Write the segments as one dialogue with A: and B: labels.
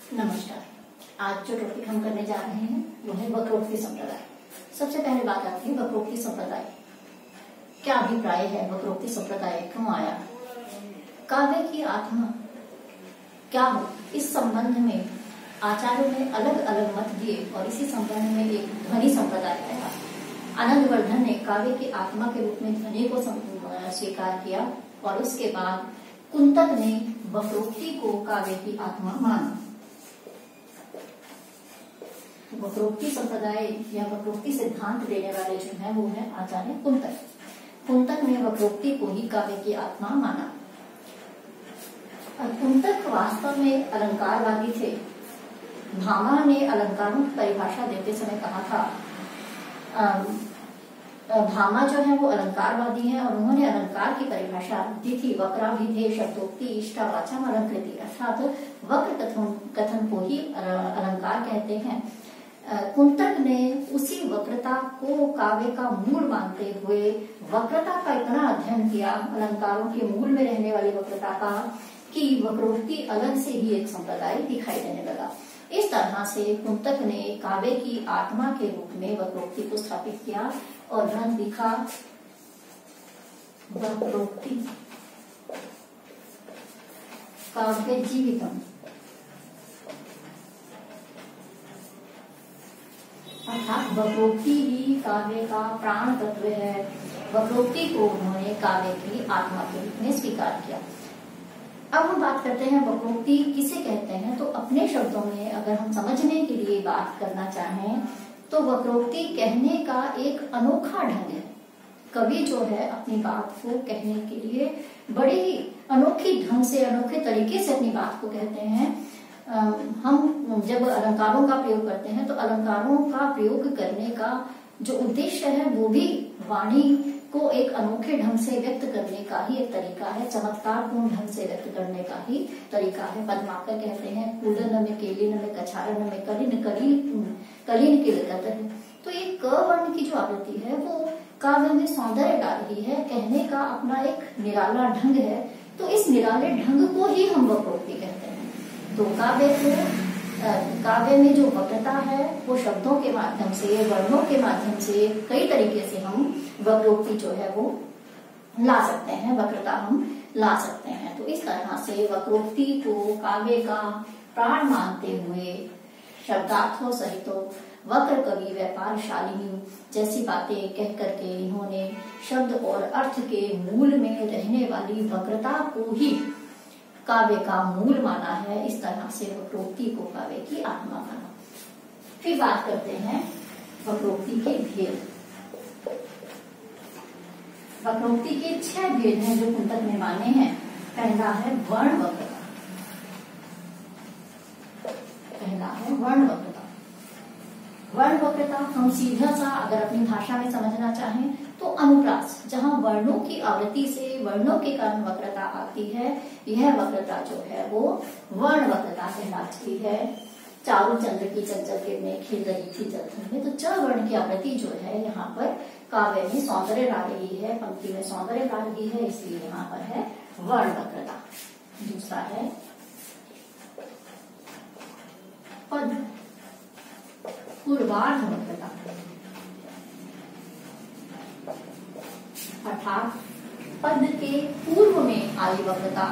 A: नमस्कार। आज जो टॉपिक हम करने जा रहे हैं वो है वक्रोक्ति संप्रदाय। सबसे पहले बात आती है वक्रोक्ति संप्रदाय। क्या अभिप्राय है? वक्रोक्ति संप्रदाय क्यों आया? काव्य की आत्मा क्या हो? इस संबंध में आचार्यों ने अलग अलग मत दिए और इसी संबंध में एक ध्वनि संप्रदाय आया। आनंदवर्धन ने काव्य की आत्मा के रूप में ध्वनि को स्वीकार किया और उसके बाद कुंतक ने वक्रोक्ति को काव्य की आत्मा माना। वक्रोक्ति संप्रदाय या वक्रोक्ति सिद्धांत देने वाले जो है वो है आचार्य कुंतक। कुंतक ने वक्रोक्ति को ही काव्य की आत्मा माना। कुंतक वास्तव में अलंकारवादी थे। भामा ने अलंकारों की परिभाषा देते समय कहा था, भामा जो है वो अलंकारवादी है और उन्होंने अलंकार की परिभाषा दी थी वक्राभिधेय शब्दोक्ति इष्टा वाचा अलंकृति, अर्थात वक्र कथन को ही अलंकार कहते हैं। कुंतक ने उसी वक्रता को काव्य का मूल मानते हुए वक्रता का इतना अध्ययन किया, अलंकारों के मूल में रहने वाली वक्रता का, कि वक्रोक्ति अलग से ही एक संप्रदाय दिखाई देने लगा। इस तरह से कुंतक ने काव्य की आत्मा के रूप में वक्रोक्ति को स्थापित किया और ग्रंथ लिखा वक्रोक्ति काव्य जीवितम, अर्थात वक्रोक्ति ही काव्य का प्राण तत्व है। वक्रोक्ति को उन्होंने काव्य की आत्मा के रूप में स्वीकार किया। अब हम बात करते हैं वक्रोक्ति किसे कहते हैं। तो अपने शब्दों में अगर हम समझने के लिए बात करना चाहें तो वक्रोक्ति कहने का एक अनोखा ढंग है। कवि जो है अपनी बात को कहने के लिए बड़े ही अनोखी ढंग से, अनोखे तरीके से अपनी बात को कहते हैं। हम जब अलंकारों का प्रयोग करते हैं तो अलंकारों का प्रयोग करने का जो उद्देश्य है वो भी वाणी को एक अनोखे ढंग से व्यक्त करने का ही एक तरीका है, चमत्कारपूर्ण ढंग से व्यक्त करने का ही तरीका है। पद्माकर कहते हैं कूलन में केलिन में कछारन में कलिन किलकत है। तो ये क वर्ण की जो आवृत्ति है वो काव्य में सौंदर्य ला रही है, कहने का अपना एक निराला ढंग है। तो इस निराले ढंग को ही हम वक्रोक्ति कहते हैं। तो काव्य में जो वक्रता है वो शब्दों के माध्यम से, वर्णों के माध्यम से, कई तरीके से हम वक्रोक्ति जो है वो ला सकते हैं, वक्रता हम ला सकते हैं। तो इस तरह से वक्रोक्ति को काव्य का प्राण मानते हुए शब्दार्थों सहित वक्र कवि व्यापारशालिनी जैसी बातें कह करके इन्होंने शब्द और अर्थ के मूल में रहने वाली वक्रता को ही काव्य का मूल माना है। इस तरह से वक्रोक्ति को काव्य की आत्मा माना। फिर बात करते हैं वक्रोक्ति के भेद। वक्रोक्ति के 6 भेद हैं जो कुंतक ने माने हैं। पहला है वर्ण वक्रता। वर्ण वक्रता हम सीधा सा अगर अपनी भाषा में समझना चाहें तो अनुप्रास, जहां वर्णों की आवृत्ति से वर्णों के कारण वक्रता आती है, यह वक्रता जो है वो वर्ण वक्रता कहलाती है। चारु चंद्र की चंचल किरणें खिल रही थी जलधर में, तो च वर्ण की आवृत्ति जो है यहाँ पर काव्य में सौंदर्य ला रही है, पंक्ति में सौंदर्य ला रही है, इसलिए यहाँ पर है वर्ण वक्रता। दूसरा है पद पूर्वार्ध वक्रता, अर्थात पद के पूर्व में आई वक्रता।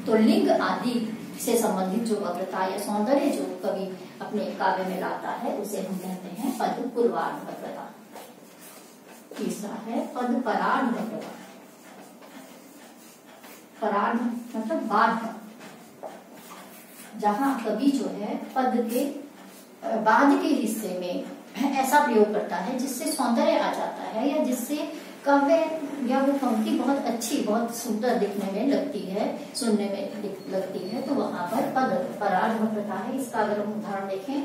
A: तो लिंग आदि से संबंधित जो वक्रता या सौंदर्य जो कवि अपने काव्य में लाता है उसे हम कहते हैं पद पूर्वार्ध वक्रता। तीसरा है पद परार्ध वक्रता। परार्ध मतलब बाद, जहां कवि जो है पद के बाद के हिस्से में ऐसा प्रयोग करता है जिससे सौंदर्य आ जाता है या जिससे काव्य या वो पंक्ति बहुत अच्छी, बहुत सुंदर दिखने में लगती है, सुनने में लगती है। तो वहां पर पद परार्ध वक्रता है। इसका अगर हम उदाहरण देखें,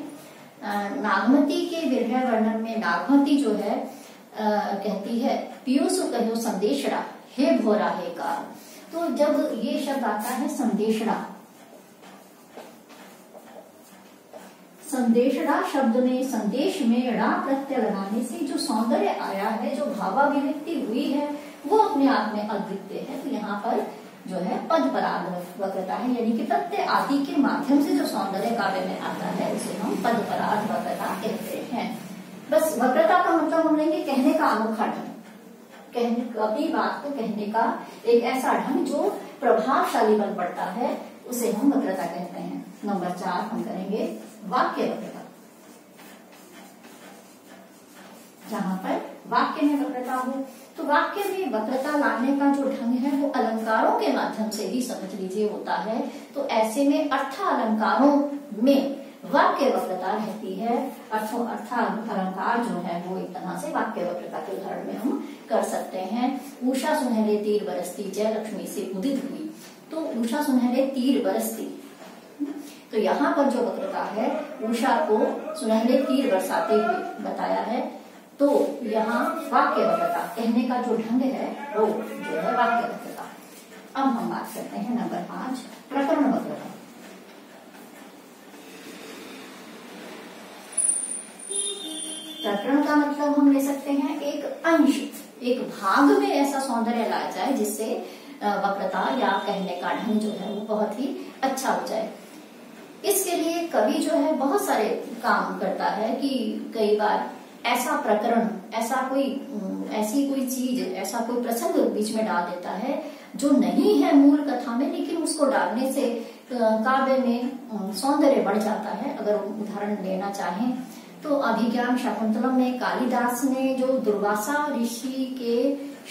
A: नागमती के विरह वर्णन में नागमती जो है कहती है पीयूष कहो संदेशड़ा हे भोरा हे का। तो जब ये शब्द आता है संदेशड़ा, संदेशड़ा शब्द में संदेश में ड़ा प्रत्यय लगाने से जो सौंदर्य आया है, जो भावाभिव्यक्ति हुई है वो अपने आप में अद्वितीय है। तो यहाँ पर जो है पदपराग वक्रता है, यानी कि प्रत्यय आदि के माध्यम से जो सौंदर्य काव्य में आता है उसे हम पदपराग वक्रता कहते हैं। बस वक्रता का मतलब हम लेंगे कहने का अनोखा ढंग, कहने कभी बात को कहने का एक ऐसा ढंग जो प्रभावशाली बन पड़ता है, उसे हम वक्रता कहते हैं। नंबर 4 हम करेंगे वाक्य वक्रता। जहां पर वाक्य में वक्रता हो, तो वाक्य में वक्रता लाने का जो ढंग है वो अलंकारों के माध्यम से ही समझ लीजिए होता है। तो ऐसे में अर्थालंकारों में वाक्य वक्रता रहती है। अर्थालंकार जो है वो एक तरह से वाक्य वक्रता के उदाहरण में हम कर सकते हैं। उषा सुनहरे तीर बरसती जय लक्ष्मी से उदित हुई, तो उषा सुनहरे तीर बरसती, तो यहाँ पर जो वक्रता है उषा को सुनहरे तीर बरसाते हुए बताया है, तो यहाँ वाक्य वक्रता कहने का जो ढंग है वो जो है वाक्य वक्रता। अब हम बात करते हैं नंबर 5 प्रकरण वक्रता। प्रकरण का मतलब हम ले सकते हैं एक अंश, एक भाग में ऐसा सौंदर्य लाया जाए जिससे वक्रता या कहने का ढंग जो है वो बहुत ही अच्छा हो जाए। इसके लिए कवि जो है बहुत सारे काम करता है कि कई बार ऐसा प्रकरण, ऐसी कोई चीज, ऐसा कोई प्रसंग बीच में डाल देता है जो नहीं है मूल कथा में, लेकिन उसको डालने से काव्य में सौंदर्य बढ़ जाता है। अगर उदाहरण लेना चाहें तो अभिज्ञान शाकुंतलम में कालिदास ने जो दुर्वासा ऋषि के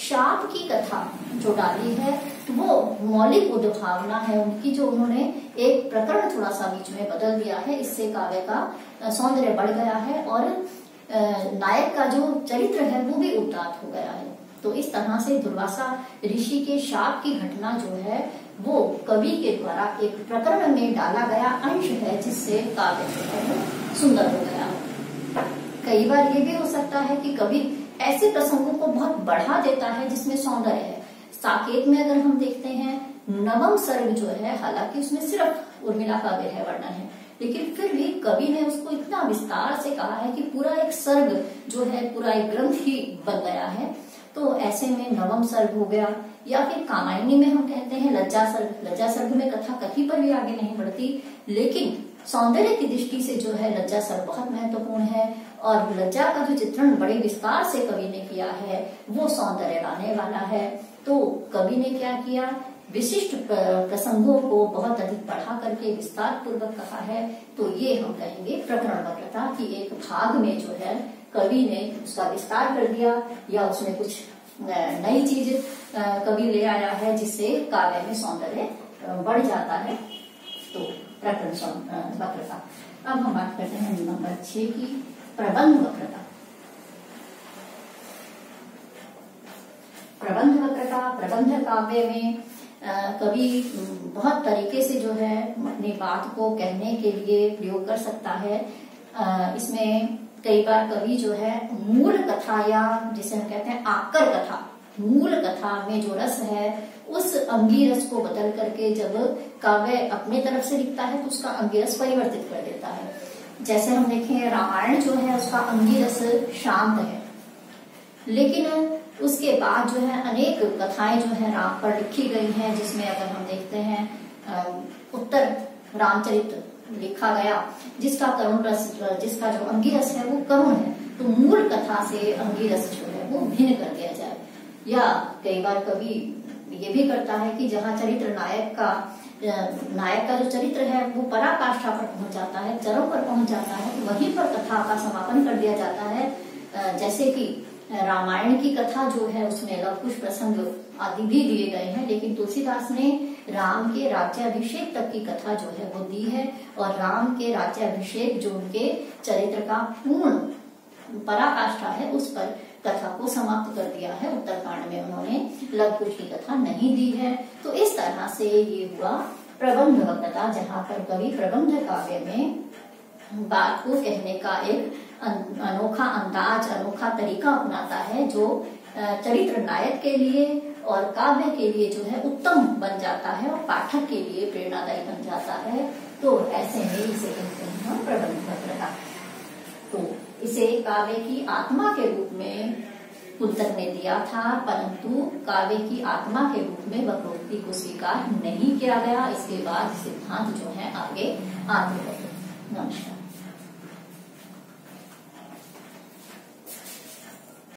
A: शाप की कथा जो डाली है वो मौलिक उद्भावना है उनकी, जो उन्होंने एक प्रकरण थोड़ा सा बीच में बदल दिया है, इससे काव्य का सौंदर्य बढ़ गया है और नायक का जो चरित्र है वो भी उदात्त हो गया है। तो इस तरह से दुर्वासा ऋषि के शाप की घटना जो है वो कवि के द्वारा एक प्रकरण में डाला गया अंश है, जिससे काव्य जो है वो सुंदर हो गया। कई बार ये भी हो सकता है कि कवि ऐसे प्रसंगों को बहुत बढ़ा देता है जिसमें सौंदर्य है। साकेत में अगर हम देखते हैं नवम सर्ग जो है, हालांकि उसमें सिर्फ उर्मिला का विरह वर्णन है, लेकिन फिर भी कवि ने उसको इतना विस्तार से कहा है कि पूरा एक सर्ग जो है, पूरा एक ग्रंथ ही बन गया है। तो ऐसे में नवम सर्ग हो गया, या फिर कामायनी में हम कहते हैं लज्जा सर्ग। लज्जा सर्ग में कथा कहीं पर भी आगे नहीं बढ़ती, लेकिन सौंदर्य की दृष्टि से जो है लज्जा सर्ग बहुत महत्वपूर्ण है, और लज्जा का जो चित्रण बड़े विस्तार से कवि ने किया है वो सौंदर्य लाने वाला है। तो कवि ने क्या किया, विशिष्ट प्रसंगों को बहुत अधिक बढ़ा करके विस्तार पूर्वक कहा है। तो ये हम कहेंगे प्रकरण वक्रता की एक भाग में जो है कवि ने उसका विस्तार कर दिया, या उसमें कुछ नई चीज कवि ले आया है जिससे काव्य में सौंदर्य बढ़ जाता है। तो प्रकरण वक्रता। अब हम बात करते हैं नंबर 6 की प्रबंध वक्रता। प्रबंध वक्रता, प्रबंध काव्य में कवि बहुत तरीके से जो है अपनी बात को कहने के लिए प्रयोग कर सकता है। इसमें कई बार कवि जो है मूल कथा, या जिसे हम कहते हैं आकर कथा, मूल कथा में जो रस है उस अंगी रस को बदल करके जब काव्य अपने तरफ से लिखता है तो उसका अंगी रस परिवर्तित कर देता है। जैसे हम देखें रामायण जो है उसका अंगी रस शांत है, लेकिन उसके बाद जो है अनेक कथाएं जो है राम पर लिखी गई हैं, जिसमें अगर हम देखते हैं उत्तर रामचरित लिखा गया जिसका करुण रस, जिसका जो अंगी रस है वो करुण है, तो मूल कथा से अंगी रस जो है वो भिन्न कर दिया जाए। या कई बार कवि ये भी करता है कि जहाँ चरित्र नायक का जो चरित्र है वो पराकाष्ठा पर पहुंच जाता है, चरम पर पहुंच जाता है, तो वहीं पर कथा का समापन कर दिया जाता है। जैसे कि रामायण की कथा जो है उसमें लव कुश प्रसंग आदि भी दिए गए हैं, लेकिन तुलसीदास ने राम के राज्याभिषेक तक की कथा जो है वो दी है, और राम के राज्याभिषेक जो उनके चरित्र का पूर्ण पराकाष्ठा है उस पर कथा को समाप्त कर दिया है। उत्तरकांड में उन्होंने लव कुश की कथा नहीं दी है। तो इस तरह से ये हुआ प्रबंध वक्रता, जहाँ पर कवि प्रबंध काव्य में बात को कहने का एक अनोखा अंदाज, अनोखा तरीका अपनाता है, जो चरित्र नायक के लिए और काव्य के लिए जो है उत्तम बन जाता है और पाठक के लिए प्रेरणादायी बन जाता है। तो ऐसे में इसे कहते हैं हम प्रबंध वक्रता। तो इसे काव्य की आत्मा के रूप में कुंतक ने दिया था, परंतु काव्य की आत्मा के रूप में वक्रोक्ति को स्वीकार नहीं किया गया। इसके बाद सिद्धांत जो है आगे बढ़े। नमस्कार।